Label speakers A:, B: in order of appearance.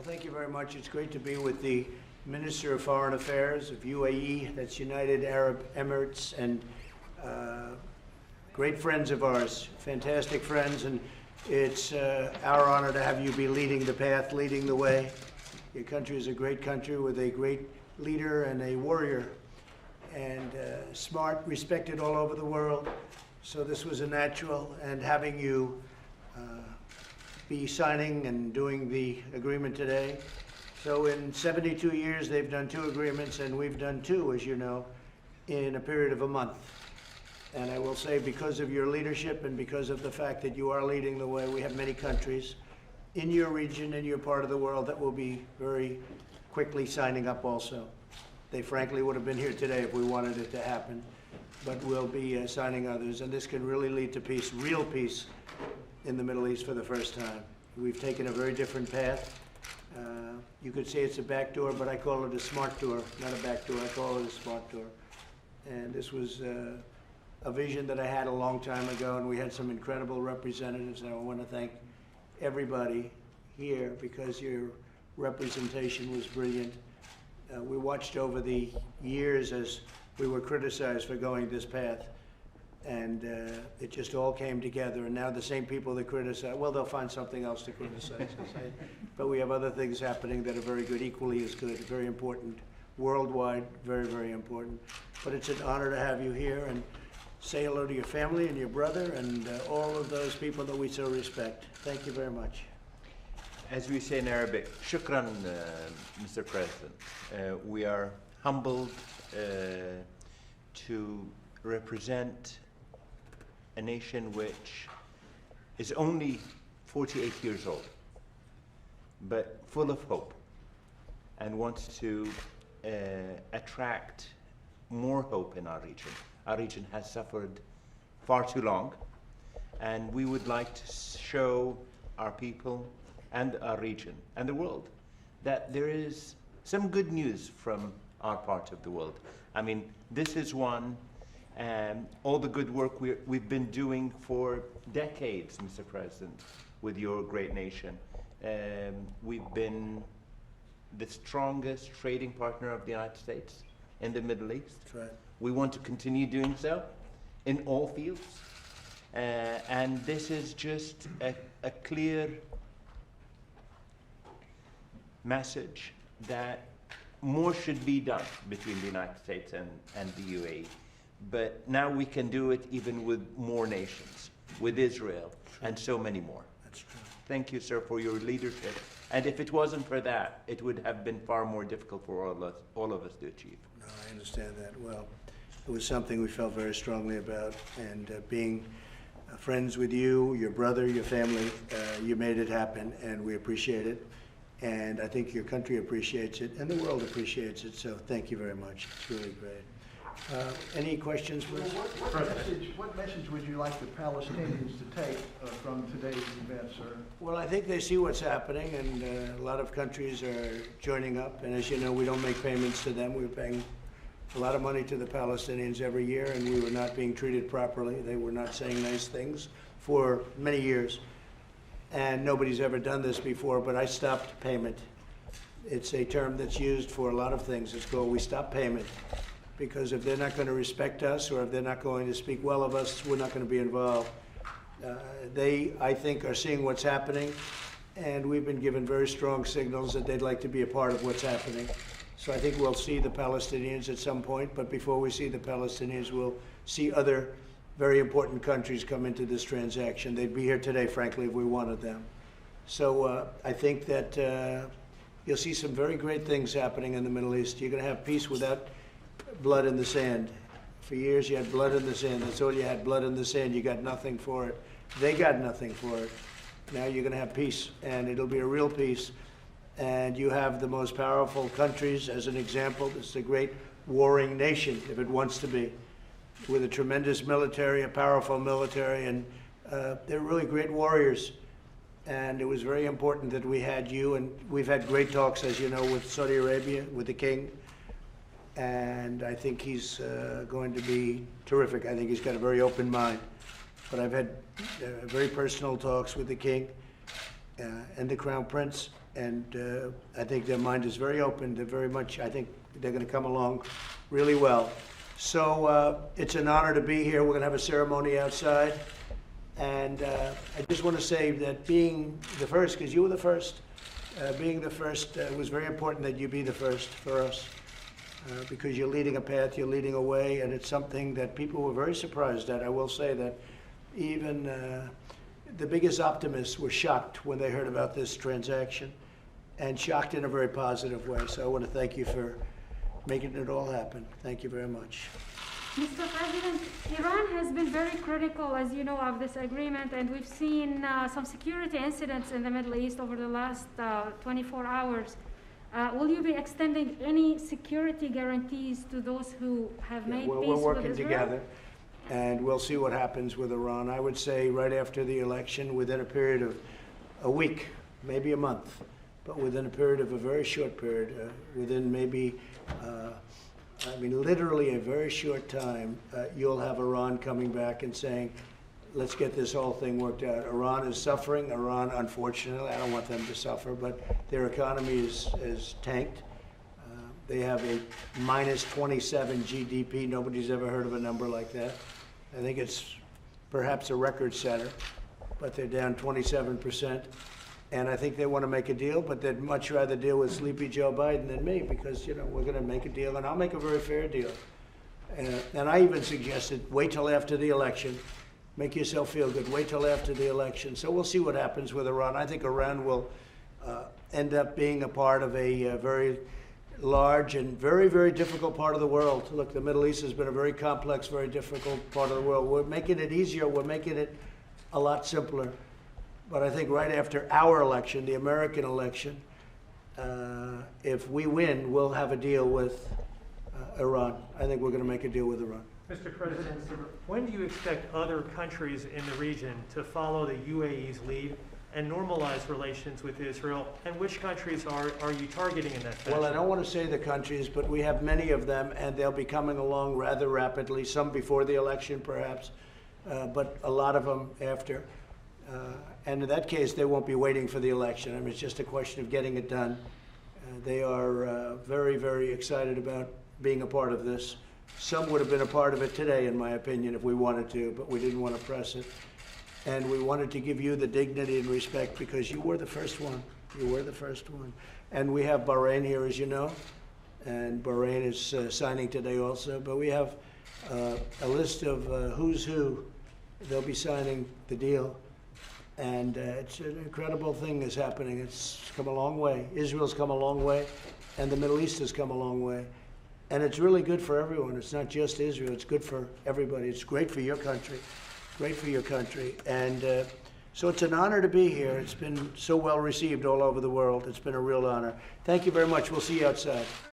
A: Well, thank you very much. It's great to be with the Minister of Foreign Affairs of UAE, that's United Arab Emirates, and great friends of ours, fantastic friends, and it's our honor to have you be leading the path, leading the way. Your country is a great country with a great leader and a warrior, and smart, respected all over the world. So this was a natural, and having you be signing and doing the agreement today. So in 72 years, they've done 2 agreements, and we've done 2, as you know, in a period of a month. And I will say, because of your leadership and because of the fact that you are leading the way, we have many countries in your region, in your part of the world, that will be very quickly signing up also. They frankly would have been here today if we wanted it to happen, but we'll be signing others, and this can really lead to peace, real peace, in the Middle East for the first time. We've taken a very different path. You could say it's a back door, but I call it a smart door, not a back door. I call it a smart door. And this was a vision that I had a long time ago, and we had some incredible representatives, and I want to thank everybody here because your representation was brilliant. We watched over the years as we were criticized for going this path, and it just all came together, and now the same people that criticize, well, they'll find something else to criticize us. But we have other things happening that are very good, equally as good, very important, worldwide, very, very important. But it's an honor to have you here, and say hello to your family and your brother and all of those people that we so respect. Thank you very much.
B: As we say in Arabic, shukran, Mr. President. We are humbled to represent a nation which is only 48 years old, but full of hope and wants to attract more hope in our region. Our region has suffered far too long, and we would like to show our people and our region and the world that there is some good news from our part of the world. I mean, this is one, all the good work we've been doing for decades, Mr. President, with your great nation. We've been the strongest trading partner of the United States in the Middle East.
A: That's right.
B: We want to continue doing so in all fields. And this is just a clear message that more should be done between the United States and the UAE. But now we can do it even with more nations, with Israel, and so many more.
A: That's true.
B: Thank you, sir, for your leadership. And if it wasn't for that, it would have been far more difficult for all of us to achieve.
A: No, I understand that well. It was something we felt very strongly about, and being friends with you, your brother, your family, you made it happen, and we appreciate it. And I think your country appreciates it, and the world appreciates it, so thank you very much. It's really great. Any questions, please?
C: Well, what message would you like the Palestinians to take from today's event, sir?
A: Well, I think they see what's happening, and a lot of countries are joining up. And as you know, we don't make payments to them. We're paying a lot of money to the Palestinians every year, and we were not being treated properly. They were not saying nice things for many years. And nobody's ever done this before, but I stopped payment. It's a term that's used for a lot of things. It's called we stop payment. Because if they're not going to respect us, or if they're not going to speak well of us, we're not going to be involved. They, I think, are seeing what's happening, and we've been given very strong signals that they'd like to be a part of what's happening. So I think we'll see the Palestinians at some point, but before we see the Palestinians, we'll see other very important countries come into this transaction. They'd be here today, frankly, if we wanted them. So I think that you'll see some very great things happening in the Middle East. You're going to have peace without blood in the sand. For years you had blood in the sand. That's all you had, blood in the sand. You got nothing for it. They got nothing for it. Now you're going to have peace, and it'll be a real peace. And you have the most powerful countries, as an example. It's a great warring nation, if it wants to be, with a tremendous military, a powerful military, and they're really great warriors. And it was very important that we had you, and we've had great talks, as you know, with Saudi Arabia, with the king. And I think he's going to be terrific. I think he's got a very open mind. But I've had very personal talks with the king and the Crown Prince, And I think their mind is very open. They're very much, I think they're going to come along really well. So it's an honor to be here. We're going to have a ceremony outside. And I just want to say that being the first, because you were the first, being the first was very important that you be the first for us. Because you're leading a path, you're leading a way, and it's something that people were very surprised at. I will say that even the biggest optimists were shocked when they heard about this transaction, and shocked in a very positive way. So I want to thank you for making it all happen. Thank you very much.
D: Mr. President, Iran has been very critical, as you know, of this agreement, and we've seen some security incidents in the Middle East over the last 24 hours. Will you be extending any security guarantees to those who have made peace with Israel?
A: We're working together, and we'll see what happens with Iran. I would say right after the election, within a period of a week, maybe a month, but within a period of a very short period, within maybe, literally a very short time, you'll have Iran coming back and saying, let's get this whole thing worked out. Iran is suffering. Iran, unfortunately, I don't want them to suffer, but their economy is tanked. They have a minus 27 GDP. Nobody's ever heard of a number like that. I think it's perhaps a record setter, but they're down 27%. And I think they want to make a deal, but they'd much rather deal with Sleepy Joe Biden than me because, you know, we're going to make a deal, and I'll make a very fair deal. And I even suggested wait till after the election. Make yourself feel good. Wait till after the election. So we'll see what happens with Iran. I think Iran will end up being a part of a very large and very, very difficult part of the world. Look, the Middle East has been a very complex, very difficult part of the world. We're making it easier. We're making it a lot simpler. But I think right after our election, the American election, if we win, we'll have a deal with Iran. I think we're going to make a deal with Iran.
E: Mr. President, when do you expect other countries in the region to follow the UAE's lead and normalize relations with Israel? And which countries are you targeting in that fashion?
A: Well, I don't want to say the countries, but we have many of them, and they'll be coming along rather rapidly, some before the election perhaps, but a lot of them after. And in that case, they won't be waiting for the election. I mean, it's just a question of getting it done. They are very, very excited about being a part of this. Some would have been a part of it today, in my opinion, if we wanted to, but we didn't want to press it. And we wanted to give you the dignity and respect because you were the first one. You were the first one. And we have Bahrain here, as you know, and Bahrain is signing today also. But we have a list of who's who. They'll be signing the deal. And it's an incredible thing is happening. It's come a long way. Israel's come a long way, and the Middle East has come a long way. And it's really good for everyone. It's not just Israel. It's good for everybody. It's great for your country. Great for your country. And so it's an honor to be here. It's been so well received all over the world. It's been a real honor. Thank you very much. We'll see you outside.